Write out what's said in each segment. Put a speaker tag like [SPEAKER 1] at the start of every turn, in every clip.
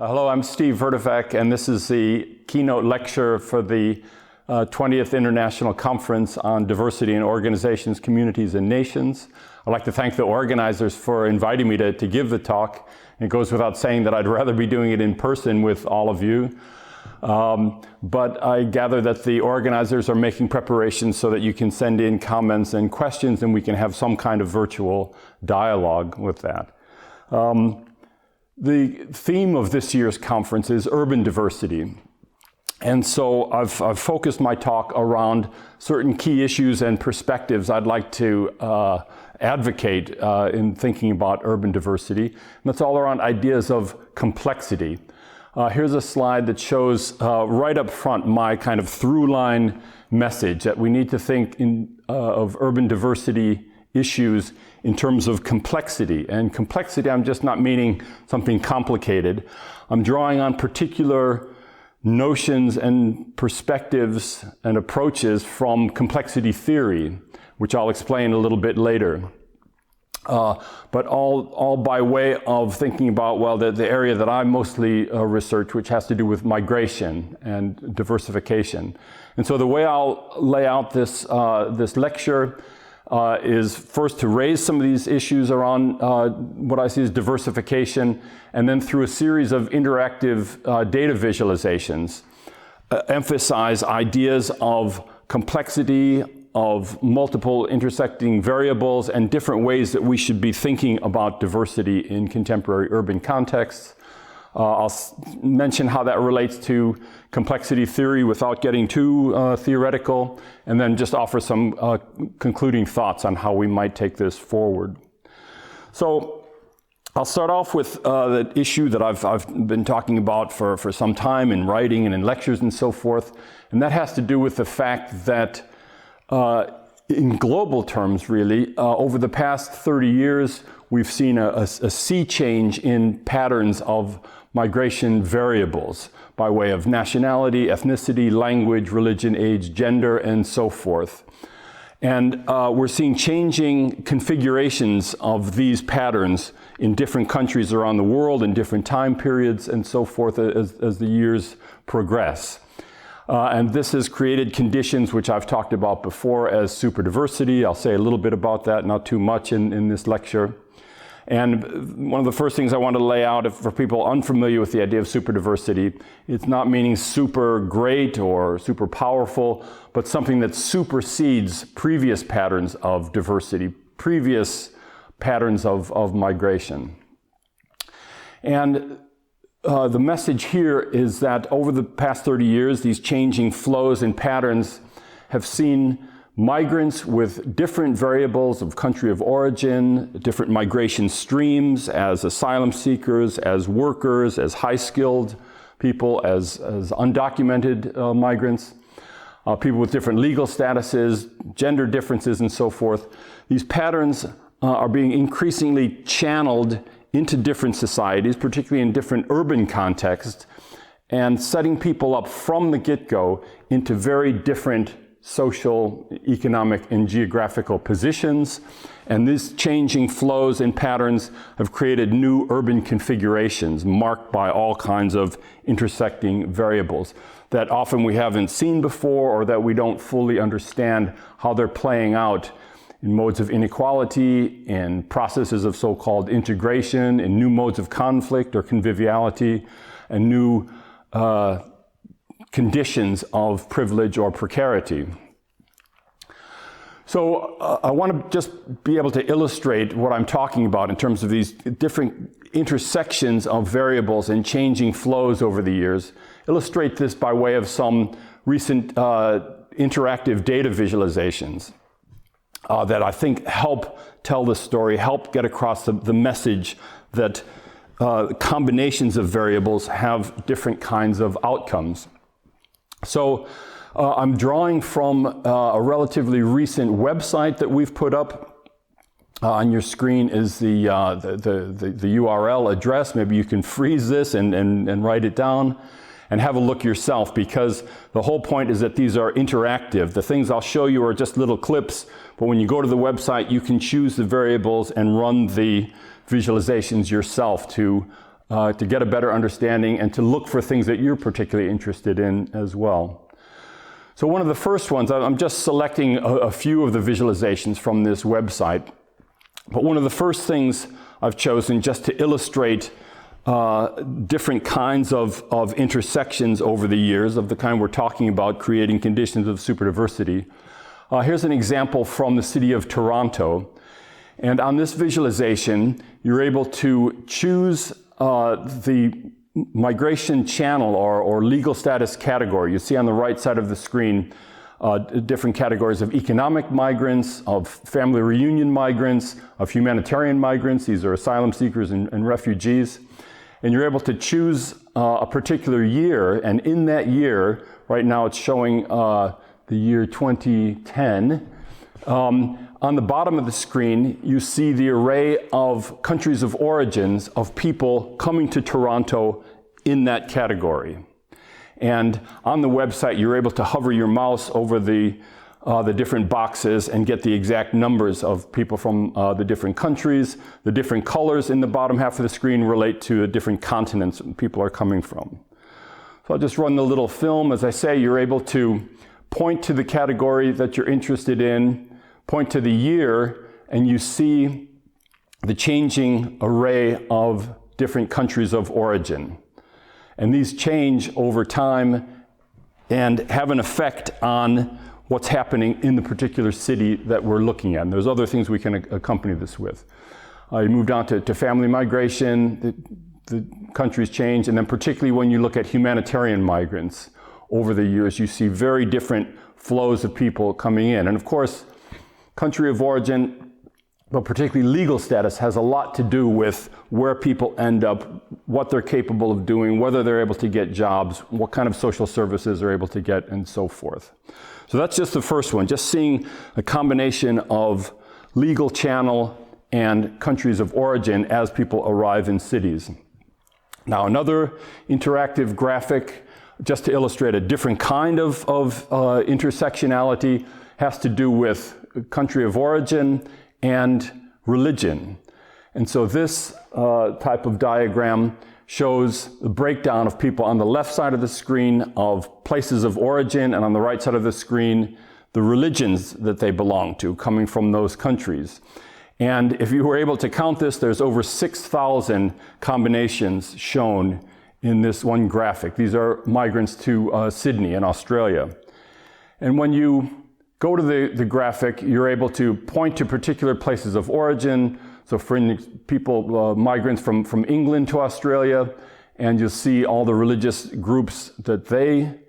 [SPEAKER 1] Hello, I'm Steve Vertovec, and this is the keynote lecture for the 20th International Conference on Diversity in Organizations, Communities, and Nations. I'd like to thank the organizers for inviting me to give the talk. It goes without saying that I'd rather be doing it in person with all of you. But I gather that the organizers are making preparations so that you can send in comments and questions, and we can have some kind of virtual dialogue with that. The theme of this year's conference is urban diversity. And so I've focused my talk around certain key issues and perspectives I'd like to advocate in thinking about urban diversity. And that's all around ideas of complexity. Here's a slide that shows right up front my kind of through-line message that we need to think of urban diversity issues in terms of complexity. And complexity, I'm just not meaning something complicated. I'm drawing on particular notions and perspectives and approaches from complexity theory, which I'll explain a little bit later. But all by way of thinking about, well, the area that I mostly research, which has to do with migration and diversification. And so the way I'll lay out this lecture is first to raise some of these issues around what I see as diversification, and then through a series of interactive data visualizations, emphasize ideas of complexity, of multiple intersecting variables, and different ways that we should be thinking about diversity in contemporary urban contexts. I'll mention how that relates to complexity theory without getting too theoretical, and then just offer some concluding thoughts on how we might take this forward. So I'll start off with the issue that I've been talking about for some time in writing and in lectures and so forth, and that has to do with the fact that in global terms, really, over the past 30 years, we've seen a sea change in patterns of migration variables by way of nationality, ethnicity, language, religion, age, gender, and so forth. And we're seeing changing configurations of these patterns in different countries around the world, in different time periods, and so forth as the years progress. And this has created conditions which I've talked about before as superdiversity. I'll say a little bit about that, not too much in this lecture. And one of the first things I want to lay out for people unfamiliar with the idea of superdiversity, it's not meaning super great or super powerful, but something that supersedes previous patterns of diversity, previous patterns of migration. And the message here is that over the past 30 years, these changing flows and patterns have seen migrants with different variables of country of origin, different migration streams as asylum seekers, as workers, as high-skilled people, as undocumented migrants, people with different legal statuses, gender differences, and so forth. These patterns are being increasingly channeled into different societies, particularly in different urban contexts, and setting people up from the get-go into very different social, economic, and geographical positions. And these changing flows and patterns have created new urban configurations marked by all kinds of intersecting variables that often we haven't seen before, or that we don't fully understand how they're playing out in modes of inequality, in processes of so-called integration, in new modes of conflict or conviviality, and new conditions of privilege or precarity. So I want to just be able to illustrate what I'm talking about in terms of these different intersections of variables and changing flows over the years. Illustrate this by way of some recent interactive data visualizations that I think help tell the story, help get across the message that combinations of variables have different kinds of outcomes. So I'm drawing from a relatively recent website that we've put up. On your screen is the URL address. Maybe you can freeze this and write it down and have a look yourself, because the whole point is that these are interactive. The things I'll show you are just little clips, but when you go to the website, you can choose the variables and run the visualizations yourself to to get a better understanding and to look for things that you're particularly interested in as well. So one of the first ones, I'm just selecting a few of the visualizations from this website, but one of the first things I've chosen just to illustrate different kinds of intersections over the years of the kind we're talking about, creating conditions of superdiversity. Here's an example from the city of Toronto. And on this visualization, you're able to choose the migration channel or legal status category. You see on the right side of the screen different categories of economic migrants, of family reunion migrants, of humanitarian migrants. These are asylum seekers and refugees. And you're able to choose a particular year, and in that year, right now it's showing the year 2010. On the bottom of the screen, you see the array of countries of origins of people coming to Toronto in that category. And on the website, you're able to hover your mouse over the different boxes and get the exact numbers of people from the different countries. The different colors in the bottom half of the screen relate to the different continents that people are coming from. So I'll just run the little film. As I say, you're able to point to the category that you're interested in, point to the year, and you see the changing array of different countries of origin. And these change over time and have an effect on what's happening in the particular city that we're looking at. And there's other things we can accompany this with. You moved on to family migration, the countries change, and then particularly when you look at humanitarian migrants over the years, you see very different flows of people coming in. And of course, country of origin, but particularly legal status, has a lot to do with where people end up, what they're capable of doing, whether they're able to get jobs, what kind of social services they're able to get, and so forth. So that's just the first one, just seeing a combination of legal channel and countries of origin as people arrive in cities. Now, another interactive graphic, just to illustrate a different kind of intersectionality, has to do with country of origin and religion. And so this type of diagram shows the breakdown of people on the left side of the screen of places of origin, and on the right side of the screen, the religions that they belong to, coming from those countries. And if you were able to count this, there's over 6,000 combinations shown in this one graphic. These are migrants to Sydney in Australia. And when you go to the graphic, you're able to point to particular places of origin. So for people, migrants from England to Australia, and you'll see all the religious groups that they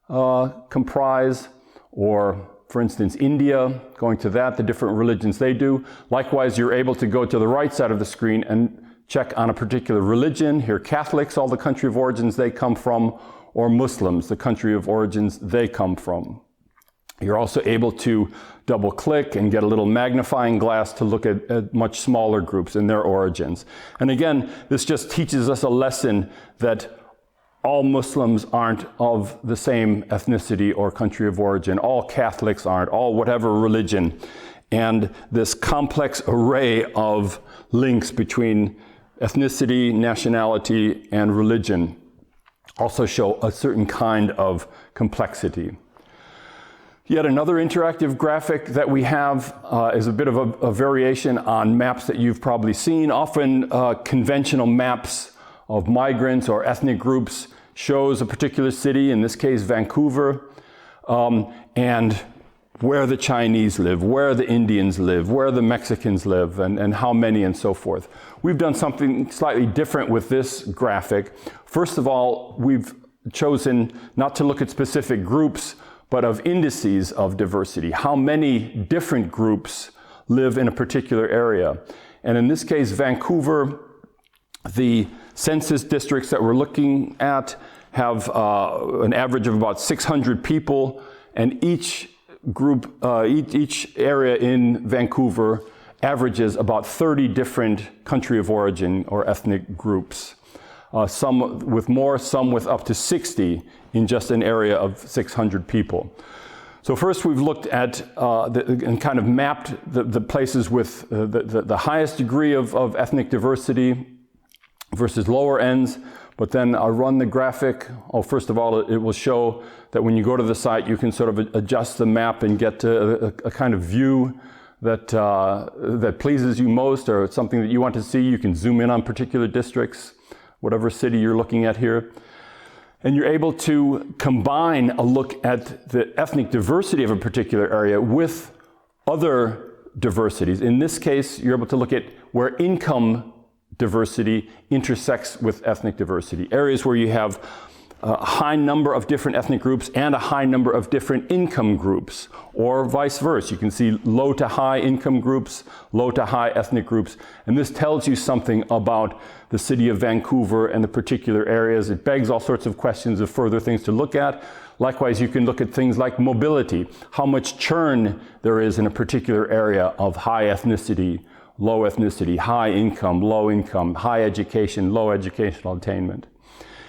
[SPEAKER 1] comprise, or for instance, India, going to that, the different religions they do. Likewise, you're able to go to the right side of the screen and check on a particular religion. Here, Catholics, all the country of origins they come from, or Muslims, the country of origins they come from. You're also able to double click and get a little magnifying glass to look at much smaller groups and their origins. And again, this just teaches us a lesson that all Muslims aren't of the same ethnicity or country of origin. All Catholics aren't, all whatever religion. And this complex array of links between ethnicity, nationality, and religion also show a certain kind of complexity. Yet another interactive graphic that we have is a bit of a variation on maps that you've probably seen. Often conventional maps of migrants or ethnic groups shows a particular city, in this case Vancouver, and where the Chinese live, where the Indians live, where the Mexicans live, and how many, and so forth. We've done something slightly different with this graphic. First of all, we've chosen not to look at specific groups, but of indices of diversity. How many different groups live in a particular area? And in this case, Vancouver, the census districts that we're looking at have an average of about 600 people, and each group, each area in Vancouver averages about 30 different country of origin or ethnic groups. Some with more, some with up to 60 in just an area of 600 people. So first we've looked at and kind of mapped the places with the highest degree of ethnic diversity. versus lower ends. But then I run the graphic. Oh, first of all, it will show that when you go to the site, you can sort of adjust the map and get to a kind of view that pleases you most, or something that you want to see. You can zoom in on particular districts, whatever city you're looking at here. And you're able to combine a look at the ethnic diversity of a particular area with other diversities. In this case, you're able to look at where income diversity intersects with ethnic diversity. Areas where you have a high number of different ethnic groups and a high number of different income groups, or vice versa. You can see low to high income groups, low to high ethnic groups, and this tells you something about the city of Vancouver and the particular areas. It begs all sorts of questions of further things to look at. Likewise, you can look at things like mobility, how much churn there is in a particular area of high ethnicity, low ethnicity, high income, low income, high education, low educational attainment.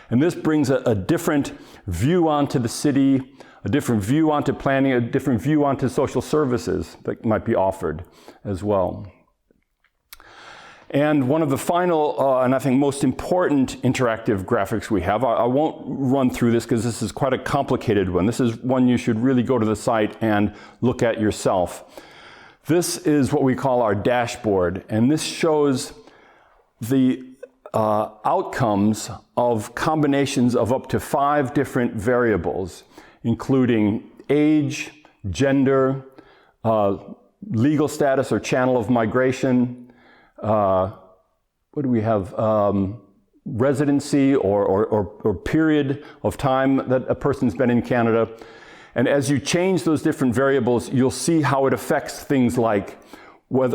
[SPEAKER 1] And this brings a different view onto the city, a different view onto planning, a different view onto social services that might be offered as well. And one of the final, and I think most important interactive graphics we have, I won't run through this because this is quite a complicated one. This is one you should really go to the site and look at yourself. This is what we call our dashboard, and this shows the outcomes of combinations of up to 5 different variables, including age, gender, legal status or channel of migration, what do we have, residency or period of time that a person's been in Canada. And as you change those different variables, you'll see how it affects things like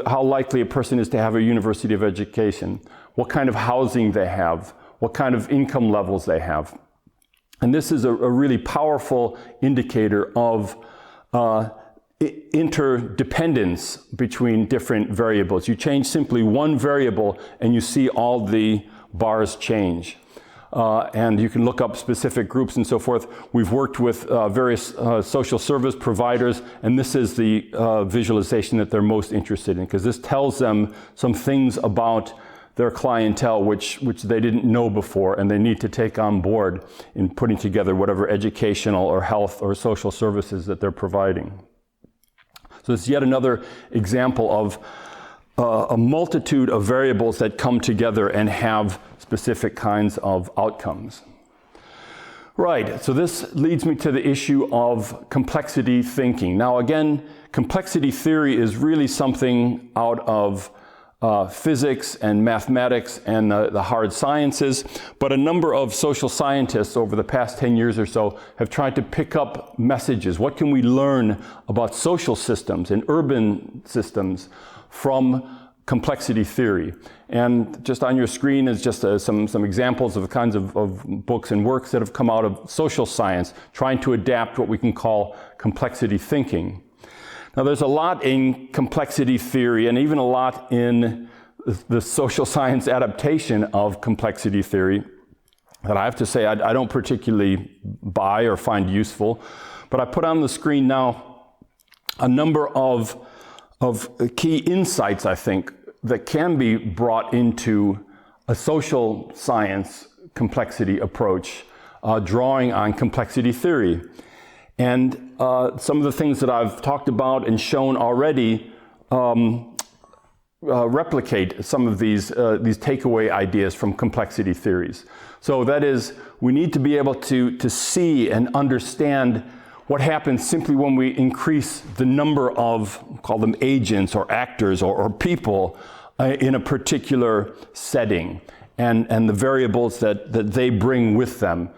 [SPEAKER 1] how likely a person is to have a university of education, what kind of housing they have, what kind of income levels they have. And this is a really powerful indicator of interdependence between different variables. You change simply one variable and you see all the bars change. And you can look up specific groups and so forth. We've worked with various social service providers, and this is the visualization that they're most interested in, because this tells them some things about their clientele which they didn't know before, and they need to take on board in putting together whatever educational or health or social services that they're providing. So it's yet another example of a multitude of variables that come together and have specific kinds of outcomes. Right, so this leads me to the issue of complexity thinking. Now again, complexity theory is really something out of physics and mathematics and the hard sciences, but a number of social scientists over the past 10 years or so have tried to pick up messages. What can we learn about social systems and urban systems from complexity theory? And just on your screen is just some examples of the kinds of books and works that have come out of social science, trying to adapt what we can call complexity thinking. Now there's a lot in complexity theory and even a lot in the social science adaptation of complexity theory that I have to say I don't particularly buy or find useful. But I put on the screen now a number of key insights, I think, that can be brought into a social science complexity approach, drawing on complexity theory. And some of the things that I've talked about and shown already replicate some of these takeaway ideas from complexity theories. So that is, we need to be able to see and understand what happens simply when we increase the number of, call them agents or actors or people in a particular setting, and the variables that they bring with them.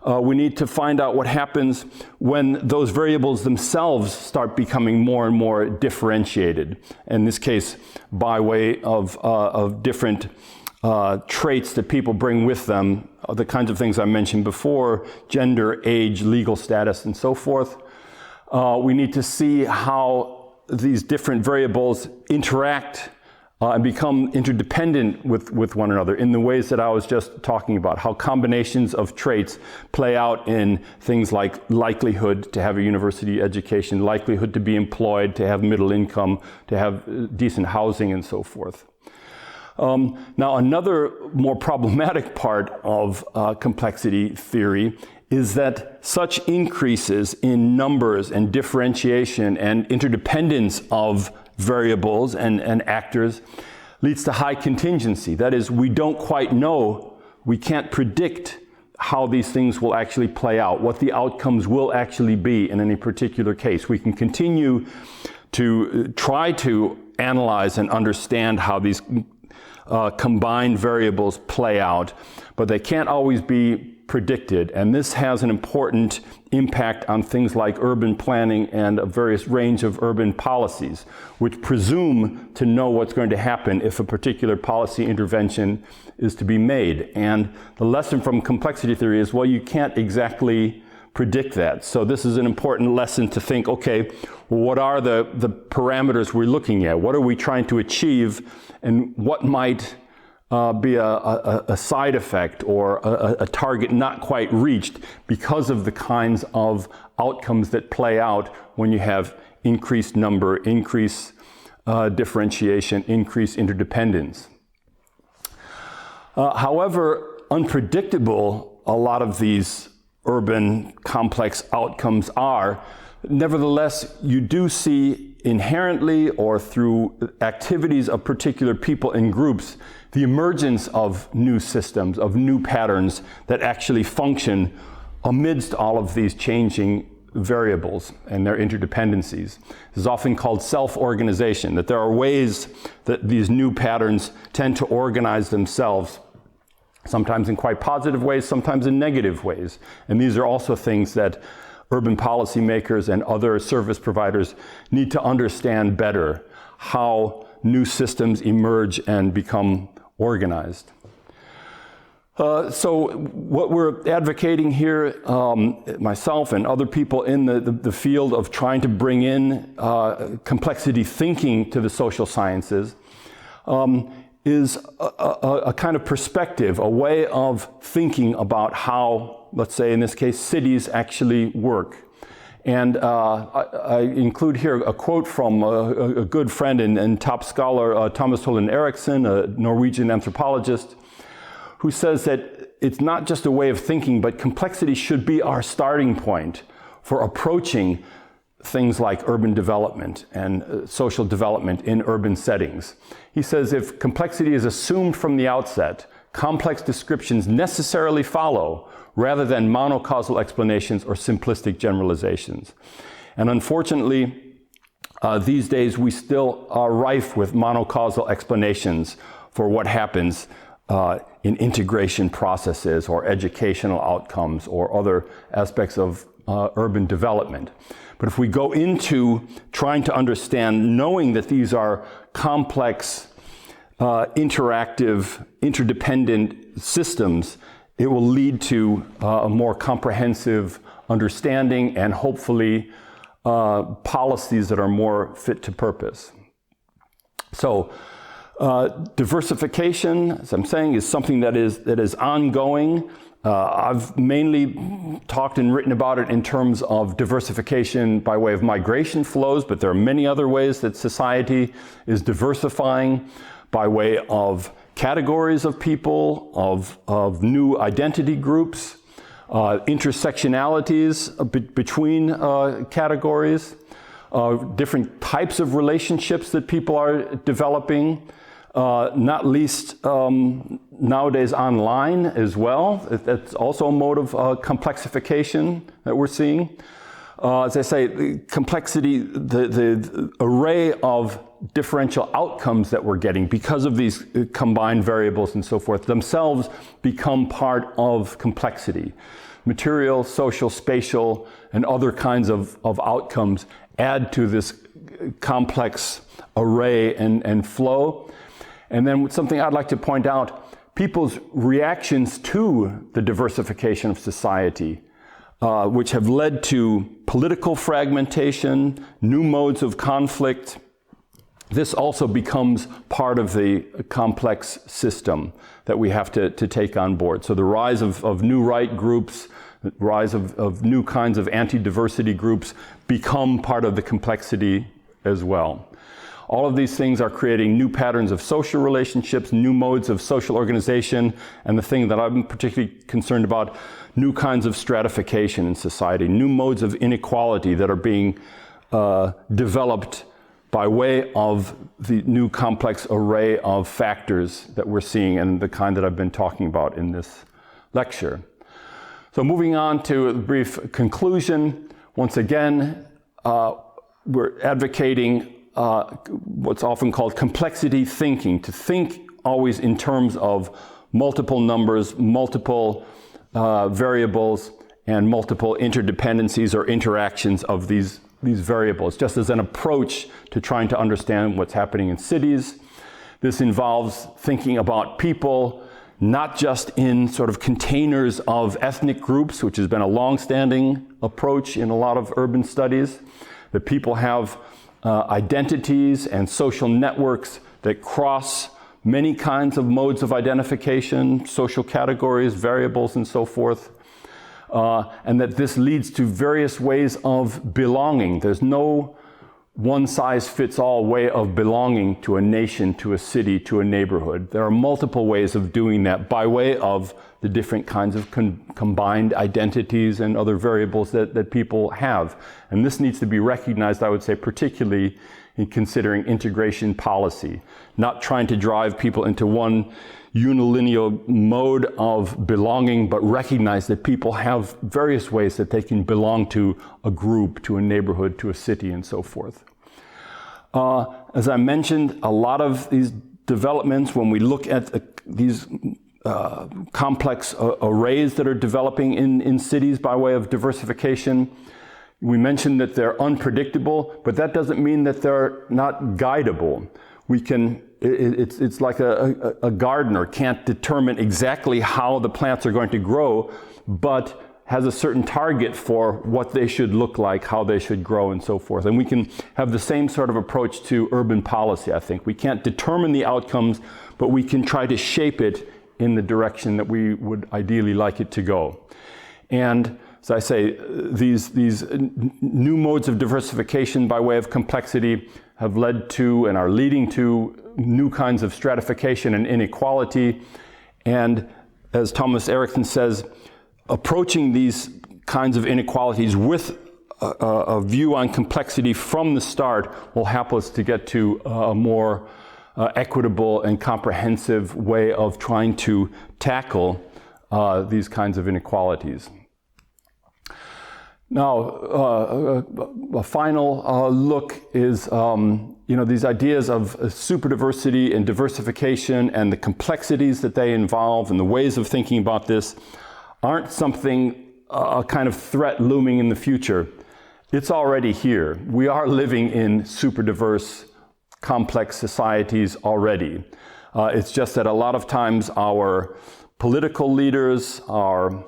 [SPEAKER 1] We need to find out what happens when those variables themselves start becoming more and more differentiated. In this case, by way of different traits that people bring with them, the kinds of things I mentioned before, gender, age, legal status, and so forth. We need to see how these different variables interact and become interdependent with one another in the ways that I was just talking about, how combinations of traits play out in things like likelihood to have a university education, likelihood to be employed, to have middle income, to have decent housing, and so forth. Now, another more problematic part of complexity theory is that such increases in numbers and differentiation and interdependence of variables and actors leads to high contingency. That is, we don't quite know, we can't predict how these things will actually play out, what the outcomes will actually be in any particular case. We can continue to try to analyze and understand how these combined variables play out, but they can't always be predicted, and this has an important impact on things like urban planning and a various range of urban policies, which presume to know what's going to happen if a particular policy intervention is to be made. And the lesson from complexity theory is, well, you can't exactly predict that. So this is an important lesson to think, okay, well, what are the parameters we're looking at? What are we trying to achieve? And what might be a side effect or a target not quite reached because of the kinds of outcomes that play out when you have increased number, increased differentiation, increased interdependence. However unpredictable a lot of these urban complex outcomes are, nevertheless, you do see inherently or through activities of particular people and groups the emergence of new systems, of new patterns that actually function amidst all of these changing variables and their interdependencies. This is often called self-organization, that there are ways that these new patterns tend to organize themselves, sometimes in quite positive ways, sometimes in negative ways. And these are also things that urban policymakers and other service providers need to understand better, how new systems emerge and become organized. So what we're advocating here, myself and other people in the field of trying to bring in complexity thinking to the social sciences, is a kind of perspective, a way of thinking about how, let's say in this case, cities actually work. And I include here a quote from a good friend and top scholar, Thomas Holden Eriksson, a Norwegian anthropologist, who says that it's not just a way of thinking, but complexity should be our starting point for approaching things like urban development and social development in urban settings. He says if complexity is assumed from the outset, complex descriptions necessarily follow rather than monocausal explanations or simplistic generalizations. And unfortunately, these days we still are rife with monocausal explanations for what happens in integration processes or educational outcomes or other aspects of urban development. But if we go into trying to understand, knowing that these are complex, interactive, interdependent systems, it will lead to a more comprehensive understanding and hopefully policies that are more fit to purpose. So diversification, as I'm saying, is something that is ongoing. I've mainly talked and written about it in terms of diversification by way of migration flows, but there are many other ways that society is diversifying by way of categories of people, of new identity groups, intersectionalities between categories, different types of relationships that people are developing, not least nowadays online as well. That's also a mode of complexification that we're seeing. As I say, the complexity, the array of differential outcomes that we're getting because of these combined variables and so forth themselves become part of complexity. Material, social, spatial, and other kinds of outcomes add to this complex array and flow. And then something I'd like to point out, people's reactions to the diversification of society, which have led to political fragmentation, new modes of conflict. This also becomes part of the complex system that we have to take on board. So the rise of new right groups, the rise of new kinds of anti-diversity groups become part of the complexity as well. All of these things are creating new patterns of social relationships, new modes of social organization, and the thing that I'm particularly concerned about, new kinds of stratification in society, new modes of inequality that are being developed by way of the new complex array of factors that we're seeing and the kind that I've been talking about in this lecture. So moving on to a brief conclusion, once again, we're advocating what's often called complexity thinking, to think always in terms of multiple numbers, multiple variables, and multiple interdependencies or interactions of these variables, just as an approach to trying to understand what's happening in cities. This involves thinking about people not just in sort of containers of ethnic groups, which has been a long-standing approach in a lot of urban studies, that people have identities and social networks that cross many kinds of modes of identification, social categories, variables, and so forth. And that this leads to various ways of belonging. There's no one-size-fits-all way of belonging to a nation, to a city, to a neighborhood. There are multiple ways of doing that by way of the different kinds of combined identities and other variables that people have. And this needs to be recognized, I would say, particularly in considering integration policy, not trying to drive people into one unilinear mode of belonging, but recognize that people have various ways that they can belong to a group, to a neighborhood, to a city, and so forth. As I mentioned, a lot of these developments, when we look at these complex arrays that are developing in cities by way of diversification, we mentioned that they're unpredictable, but that doesn't mean that they're not guidable. It's like a gardener can't determine exactly how the plants are going to grow, but has a certain target for what they should look like, how they should grow, and so forth. And we can have the same sort of approach to urban policy, I think. We can't determine the outcomes, but we can try to shape it in the direction that we would ideally like it to go. And as I say, these new modes of diversification by way of complexity have led to and are leading to new kinds of stratification and inequality. And as Thomas Eriksson says, approaching these kinds of inequalities with a view on complexity from the start will help us to get to a more equitable and comprehensive way of trying to tackle these kinds of inequalities. Now, a final look is, these ideas of superdiversity and diversification and the complexities that they involve and the ways of thinking about this aren't something, a kind of threat looming in the future. It's already here. We are living in superdiverse, complex societies already. It's just that a lot of times our political leaders, our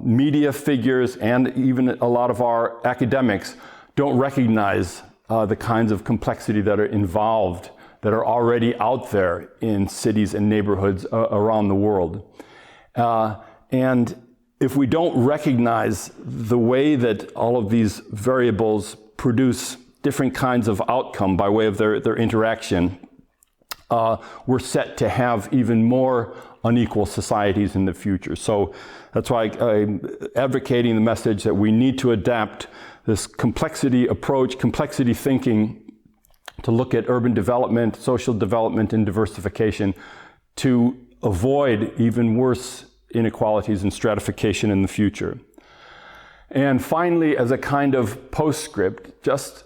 [SPEAKER 1] media figures, and even a lot of our academics don't recognize the kinds of complexity that are involved, that are already out there in cities and neighborhoods around the world. And if we don't recognize the way that all of these variables produce different kinds of outcome by way of their interaction, we're set to have even more unequal societies in the future. So that's why I'm advocating the message that we need to adapt this complexity approach, complexity thinking, to look at urban development, social development, and diversification to avoid even worse inequalities and stratification in the future. And finally, as a kind of postscript, just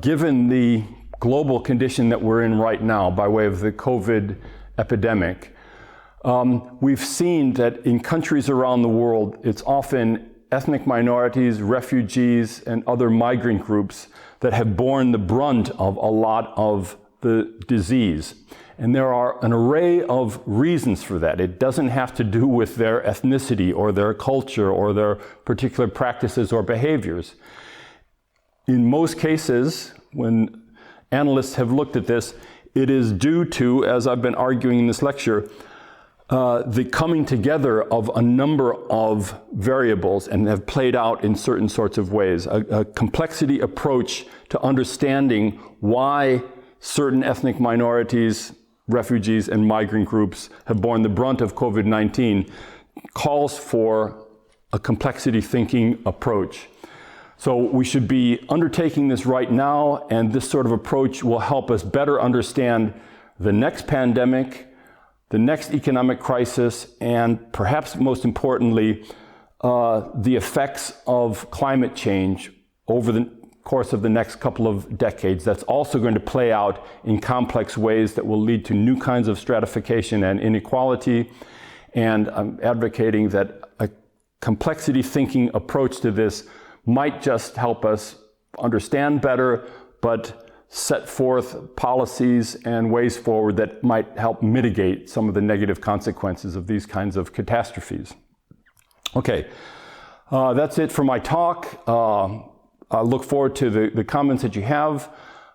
[SPEAKER 1] given the global condition that we're in right now by way of the COVID epidemic, we've seen that in countries around the world, it's often ethnic minorities, refugees, and other migrant groups that have borne the brunt of a lot of the disease. And there are an array of reasons for that. It doesn't have to do with their ethnicity or their culture or their particular practices or behaviors. In most cases, when analysts have looked at this, it is due to, as I've been arguing in this lecture, the coming together of a number of variables and have played out in certain sorts of ways. A complexity approach to understanding why certain ethnic minorities, refugees, and migrant groups have borne the brunt of COVID-19 calls for a complexity thinking approach. So we should be undertaking this right now, and this sort of approach will help us better understand the next pandemic, the next economic crisis, and perhaps most importantly, the effects of climate change over the course of the next couple of decades. That's also going to play out in complex ways that will lead to new kinds of stratification and inequality. And I'm advocating that a complexity thinking approach to this might just help us understand better, but set forth policies and ways forward that might help mitigate some of the negative consequences of these kinds of catastrophes. Okay, that's it for my talk. I look forward to the comments that you have.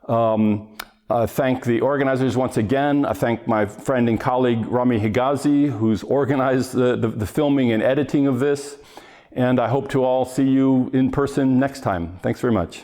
[SPEAKER 1] I thank the organizers once again. I thank my friend and colleague Rami Higazi, who's organized the filming and editing of this. And I hope to all see you in person next time. Thanks very much.